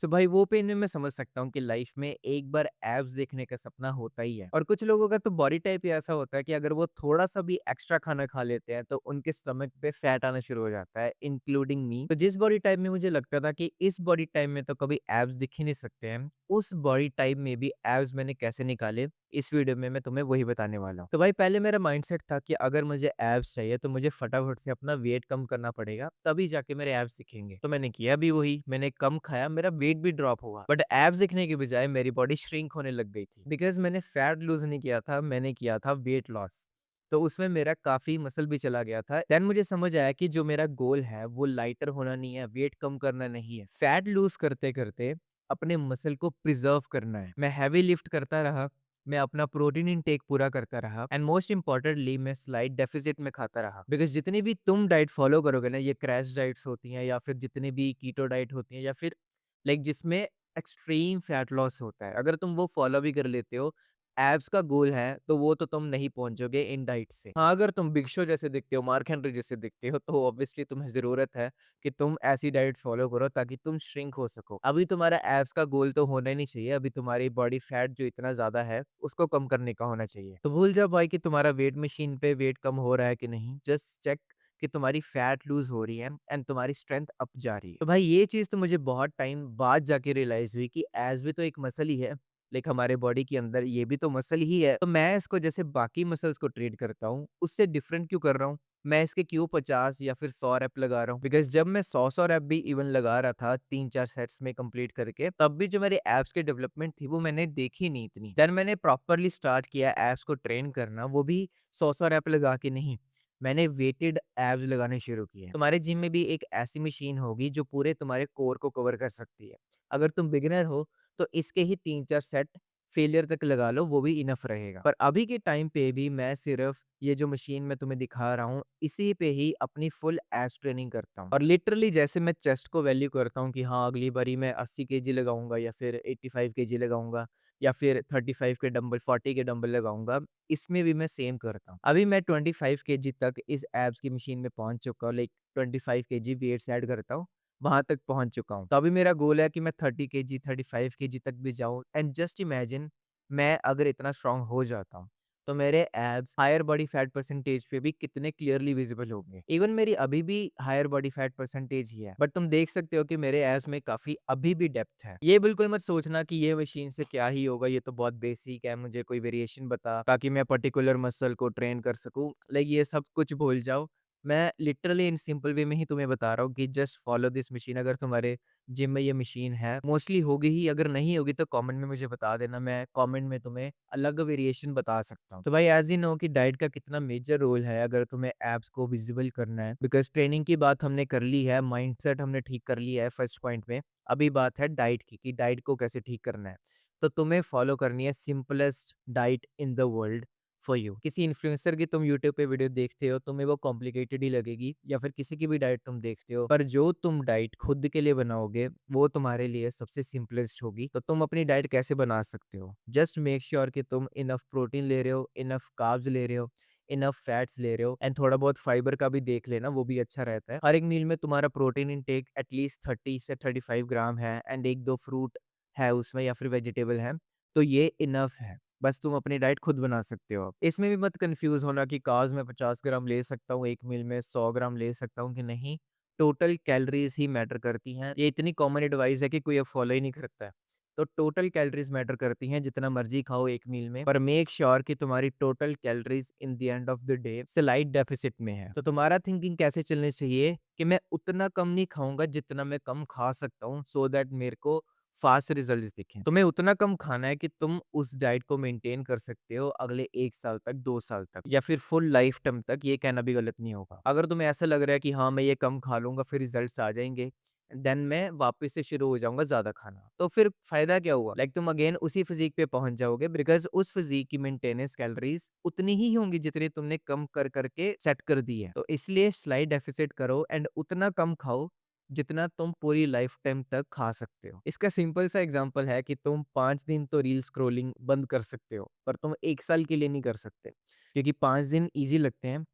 तो भाई वो पेन भी मैं समझ सकता हूँ कि लाइफ में एक बार एब्स देखने का सपना होता ही है। और कुछ लोगों का तो बॉडी टाइप ही ऐसा होता है कि अगर वो थोड़ा-सा भी एक्स्ट्रा खाना खा लेते हैं, तो उनके स्टमक पे फैट आना शुरू हो जाता है, इंक्लूडिंग मी। तो जिस बॉडी टाइप में मुझे लगता था कि इस बॉडी टाइप में तो कभी एब्स दिख ही नहीं सकते हैं, उस बॉडी टाइप में भी एब्स मैंने कैसे निकाले, इस वीडियो में मैं तुम्हें वही बताने वाला हूँ। तो भाई पहले मेरा माइंडसेट था कि अगर मुझे एब्स चाहिए तो मुझे फटाफट से अपना वेट कम करना पड़ेगा, तभी जाके मेरे एब्स दिखेंगे। तो मैंने किया भी वही, मैंने कम खाया, मेरा वेट भी ड्रॉप हुआ। बट एब्स दिखने के बजाय मेरी बॉडी श्रिंक होने लग गई थी। बिकॉज़ मैंने फैट लूज़ नहीं किया था, मैंने किया था वेट लॉस। तो उसमें मेरा काफ़ी मसल भी चला गया था। देन मुझे समझ आया कि जो मेरा गोल है वो लाइटर होना नहीं है, वेट कम करना नहीं है। फैट लूज़ करते-करते अपने मसल को प्रिज़र्व करना है। मैं हेवी लिफ्ट करता रहा, मैं अपना प्रोटीन इनटेक पूरा करता रहा एंड मोस्ट इम्पोर्टेंटली मैं स्लाइट डेफिसिट में खाता रहा। बिकॉज़ जितनी भी तुम डाइट फॉलो करोगे ना, ये क्रैश डाइट्स होती हैं या फिर जितनी भी कीटो डाइट होती हैं या फिर लाइक जिसमें एक्सट्रीम फैट लॉस होता है, अगर तुम वो फॉलो भी कर लेते हो, एब्स का गोल है, तो वो तो तुम नहीं पहुँचोगे इन डाइट से। हाँ, अगर तुम बिग शो जैसे दिखते हो, मार्क हेनरी जैसे दिखते हो, तो ऑब्वियसली तुम्हें ज़रूरत है कि तुम ऐसी डाइट फॉलो करो ताकि तुम श्रिंक हो सको। अभी तुम्हारा एब्स का गोल तो होना ही नहीं चाहिए, अभी तुम्हारी बॉडी फैट जो इतना ज़्यादा है, उसको कम करने का होना चाहिए। तो भूल जाओ भाई कि तुम्हारा वेट मशीन पे वेट कम हो रहा है कि नहीं, जस्ट चेक कि तुम्हारी फैट लूज़ हो रही है एंड तुम्हारी स्ट्रेंथ अप जा रही है। तो भाई ये चीज़ तो मुझे बहुत टाइम बाद जाके रियलाइज़ हुई कि एब्स भी तो एक मसल ही है। लाइक हमारे बॉडी के अंदर ये भी तो मसल ही है। तो मैं इसको जैसे बाकी मसल्स को ट्रीट करता हूँ, उससे डिफरेंट क्यों कर रहा हूँ? मैं इसके क्यों 50 या फिर 100 रैप लगा रहा हूँ? बिकॉज़ जब मैं 100-100 रैप भी इवन लगा रहा था 3-4 सेट्स में कंप्लीट करके, तब भी जो मेरे एब्स की डेवलपमेंट थी वो मैंने देखी नहीं इतनी। देन मैंने प्रॉपर्ली स्टार्ट किया एब्स को ट्रेन करना, वो भी 100-100 रैप लगा के नहीं। मैंने वेटेड एब्स लगाने शुरू किए। तुम्हारे जिम में भी एक ऐसी मशीन होगी जो पूरे तुम्हारे कोर को कवर कर सकती है। अगर तुम बिगिनर हो तो इसके ही 3-4 सेट फेलियर तक लगा लो, वो भी इनफ रहेगा। पर अभी के टाइम पे भी मैं सिर्फ ये जो मशीन मैं तुम्हें दिखा रहा हूँ, इसी पे ही अपनी फुल एब्स ट्रेनिंग करता हूँ। और लिटरली जैसे मैं चेस्ट को वैल्यू करता हूँ कि हाँ, अगली बारी मैं 80 केजी लगाऊँगा या फिर 85 केजी लगाऊँगा या फिर 35 के डंबल, 40 के डंबल लगाऊँगा, इसमें भी मैं सेम करता हूँ। अभी मैं 25 केजी तक इस एब्स की मशीन में पहुँच चुका हूँ, लाइक 25 केजी वेट्स ऐड करता हूँ, वहाँ तक पहुँच चुका हूँ। तो अभी मेरा गोल है कि मैं 30 केजी, 35 केजी तक भी जाऊँ एंड जस्ट इमेजिन मैं अगर इतना स्ट्रॉन्ग हो जाता हूँ, तो मेरे abs higher body fat percentage पे भी कितने क्लियरली विजिबल होंगे। इवन मेरी अभी भी हायर बॉडी फैट परसेंटेज ही है, बट तुम देख सकते हो कि मेरे एब्स में काफ़ी अभी भी डेप्थ है। ये बिल्कुल मत सोचना कि ये मशीन से क्या ही होगा, ये तो बहुत बेसिक है, मुझे कोई वेरिएशन बता ताकि मैं पर्टिकुलर मसल को ट्रेन कर सकूँ। लाइक ये सब कुछ भूल जाओ। मैं लिटरली इन सिंपल वे में ही तुम्हें बता रहा हूँ कि जस्ट फॉलो दिस मशीन। अगर तुम्हारे जिम में ये मशीन है, मोस्टली होगी ही, अगर नहीं होगी तो कमेंट में मुझे बता देना, मैं कमेंट में तुम्हें अलग वेरिएशन बता सकता हूँ। तो भाई एज़ यू नो कि डाइट का कितना मेजर रोल है अगर तुम्हें एब्स को विजिबल करना है, बिकॉज़ ट्रेनिंग की बात हमने कर ली है, माइंडसेट हमने ठीक कर लिया है फर्स्ट पॉइंट में। अभी बात है डाइट की कि डाइट को कैसे ठीक करना है। तो तुम्हें फॉलो करनी है simplest diet in the world for you. किसी इन्फ्लुएंसर की तुम यूट्यूब पे वीडियो देखते हो, तुम्हें वो कॉम्प्लिकेटेड ही लगेगी या फिर किसी की भी डाइट तुम देखते हो, पर जो तुम डाइट खुद के लिए बनाओगे, वो तुम्हारे लिए सबसे सिंपलेस्ट होगी। तो तुम अपनी डाइट कैसे बना सकते हो? जस्ट मेक श्योर कि तुम इनफ प्रोटीन ले रहे हो, इनफ कार्ब्स ले रहे हो, इनफ फैट्स ले रहे हो एंड थोड़ा बहुत फाइबर का भी देख लेना, वो भी अच्छा रहता है। हर एक मील में तुम्हारा प्रोटीन इनटेक एटलीस्ट 30 से 35 ग्राम है एंड 1-2 फ्रूट है उसमें या फिर वेजिटेबल है, तो ये इनफ है। बस तुम अपनी डाइट खुद बना सकते हो। इसमें भी मत कन्फ्यूज़ होना कि कार्ब्स मैं 50 ग्राम ले सकता हूँ, एक मील में 100 ग्राम ले सकता हूँ कि नहीं, टोटल कैलोरीज़ ही मैटर करती हैं। ये इतनी कॉमन एडवाइस है कि कोई अब फॉलो ही नहीं करता है। तो टोटल कैलोरीज़ मैटर करती हैं, जितना मर्ज़ी खाओ एक मील में, पर मेक श्योर कि तुम्हारी total calories in the end of the day slight deficit में है। तो तुम्हारा थिंकिंग कैसे चलनी चाहिए कि मैं उतना कम नहीं खाऊँगा जितना मैं कम खा सकता हूँ, सो दैट मेरे को फास्ट रिजल्ट्स दिखें। तुम्हें उतना कम खाना है कि तुम उस डाइट को मेंटेन कर सकते हो अगले 1 साल तक, 2 साल तक या फिर फुल लाइफ टाइम तक, ये कहना भी गलत नहीं होगा। अगर तुम्हें ऐसा लग रहा है कि हाँ, मैं ये कम खा लूँगा फिर रिजल्ट्स आ जाएँगे, देन मैं वापस से शुरू हो जाऊँगा ज़्यादा खाना। तो फिर फ़ायदा क्या हुआ? लाइक तुम अगेन उसी फिज़ीक पे पहुँच जाओगे, बिकॉज़ उस फिज़ीक की मेंटेनेंस कैलोरीज़ उतनी ही होंगी जितनी तुमने कम कर के सेट कर दी है। तो इसलिए स्लाइट डेफिसिट करो एंड उतना कम खाओ जितना तुम पूरी लाइफ टाइम तक खा सकते हो। इसका सिंपल सा एग्जांपल है कि तुम 5 दिन तो रील स्क्रॉलिंग बंद कर सकते हो, पर तुम 1 साल के लिए नहीं कर सकते। क्योंकि 5 दिन ईज़ी लगते हैं,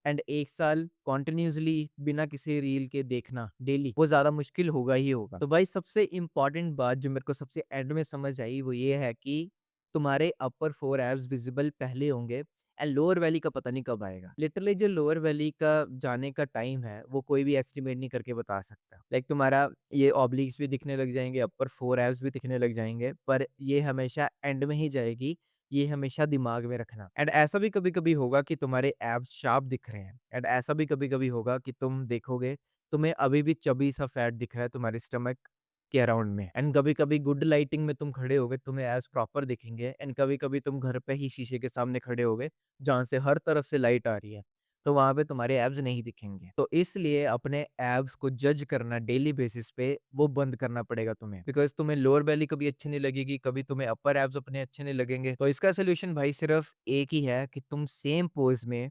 एंड 1 साल कंटिन्यूअसली बिना किसी रील के देखना डेली, वो ज़्यादा मुश्किल होगा ही होगा। तो भाई सबसे इम्पोर्टेंट बात जो मेरे को सबसे एंड में समझ आई वो ये है कि तुम्हारे अपर 4 एब्स विज़िबल पहले होंगे एंड लोअर वैली का पता नहीं कब आएगा। लिटरली जो लोअर वैली का जाने का टाइम है, वो कोई भी एस्टिमेट नहीं करके बता सकता। लाइक तुम्हारा ये ऑब्लिक्स भी दिखने लग जाएँगे, अपर 4 एब्स भी दिखने लग जाएँगे, पर ये हमेशा एंड में ही जाएगी, ये हमेशा दिमाग में रखना। एंड ऐसा भी कभी-कभी होगा कि तुम्हारे एब्स शार्प दिख रहे हैं एंड ऐसा भी कभी-कभी होगा कि तुम देखोगे, तुम्हें अभी भी चबी सा फैट दिख रहा है तुम्हारे स्टमक के अराउंड में। एंड कभी-कभी गुड लाइटिंग में तुम खड़े होगे, तुम्हें एब्स प्रॉपर दिखेंगे एंड कभी-कभी तुम घर पे ही शीशे के सामने खड़े होगे, जहाँ से हर तरफ से लाइट आ रही है, तो वहाँ पे तुम्हारे एब्स नहीं दिखेंगे। तो इसलिए अपने एब्स को जज करना डेली बेसिस पे वो बंद करना पड़ेगा तुम्हें, बिकॉज़ तुम्हें लोअर बेली कभी अच्छी नहीं लगेगी, कभी तुम्हें अपर एब्स अपने अच्छे नहीं लगेंगे। तो इसका सॉल्यूशन भाई सिर्फ एक ही है कि तुम सेम पोज़ में,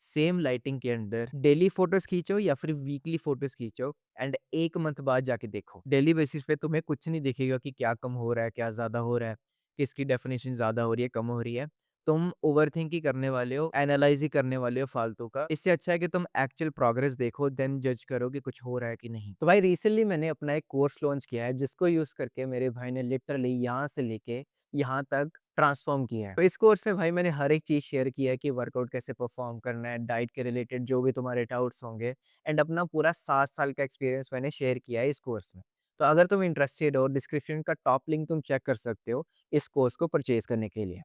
सेम लाइटिंग के अंदर डेली फोटोज़ खींचो या फिर वीकली फोटोज़ खींचो एंड 1 मंथ बाद जाके देखो। डेली बेसिस पे तुम्हें कुछ नहीं दिखेगा कि क्या कम हो रहा है, क्या ज़्यादा हो रहा है, किसकी डेफिनिशन ज़्यादा हो रही है, कम हो रही है। तुम ओवरथिंक ही करने वाले हो, एनालाइज़ ही करने वाले हो फालतू का। इससे अच्छा है कि तुम एक्चुअल प्रोग्रेस देखो, देन जज करो कि कुछ हो रहा है कि नहीं। तो भाई रिसेंटली मैंने अपना एक कोर्स लॉन्च किया है, जिसको यूज़ करके मेरे भाई ने लिटरली यहाँ से लेके यहाँ तक ट्रांसफ़ॉर्म किया है। तो इस कोर्स में भाई मैंने हर एक चीज़ शेयर की है कि वर्कआउट कैसे परफ़ॉर्म करना है, डाइट के रिलेटेड जो भी तुम्हारे डाउट्स होंगे एंड अपना पूरा 7 साल का एक्सपीरियंस मैंने शेयर किया है इस कोर्स में। तो अगर तुम इंटरेस्टेड हो, डिस्क्रिप्शन का टॉप लिंक तुम चेक कर सकते हो इस कोर्स को परचेज़ करने के लिए।